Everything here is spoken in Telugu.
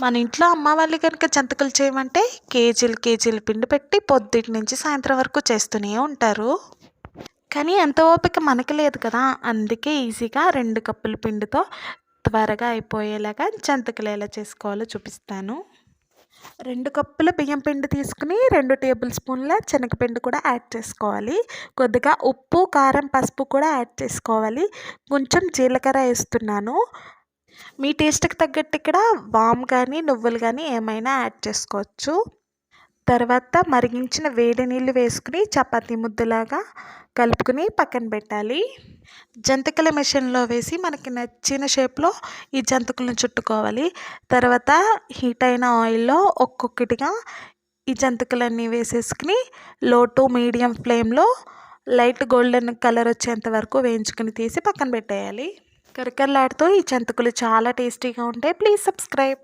మన ఇంట్లో అమ్మ వాళ్ళు కనుక జంతికలు చేయమంటే కేజీలు కేజీలు పిండి పెట్టి పొద్దుటి నుంచి సాయంత్రం వరకు చేస్తూనే ఉంటారు. కానీ ఎంత ఓపిక మనకి లేదు కదా, అందుకే ఈజీగా 2 కప్పుల పిండితో త్వరగా అయిపోయేలాగా జంతికలు ఎలా చేసుకోవాలో చూపిస్తాను. 2 కప్పుల బియ్యం పిండి తీసుకుని 2 టేబుల్ స్పూన్ల శనగపిండి కూడా యాడ్ చేసుకోవాలి. కొద్దిగా ఉప్పు, కారం, పసుపు కూడా యాడ్ చేసుకోవాలి. కొంచెం జీలకర్ర వేస్తున్నాను. మీ టేస్ట్కి తగ్గట్టు ఇక్కడ వాము కానీ నువ్వులు కానీ ఏమైనా యాడ్ చేసుకోవచ్చు. తర్వాత మరిగించిన వేడి నీళ్ళు వేసుకుని చపాతీ ముద్దలాగా కలుపుకుని పక్కన పెట్టాలి. జంతికల మిషన్లో వేసి మనకి నచ్చిన షేప్లో ఈ జంతికలను చుట్టుకోవాలి. తర్వాత హీట్ అయిన ఆయిల్లో ఒక్కొక్కటిగా ఈ జంతికలన్నీ వేసేసుకుని లో టు మీడియం ఫ్లేమ్లో లైట్ గోల్డెన్ కలర్ వచ్చేంత వరకు వేయించుకుని తీసి పక్కన పెట్టేయాలి. కరకరలాడుతూ ఈ జంతికలు చాలా టేస్టీగా ఉంటాయి. Please subscribe.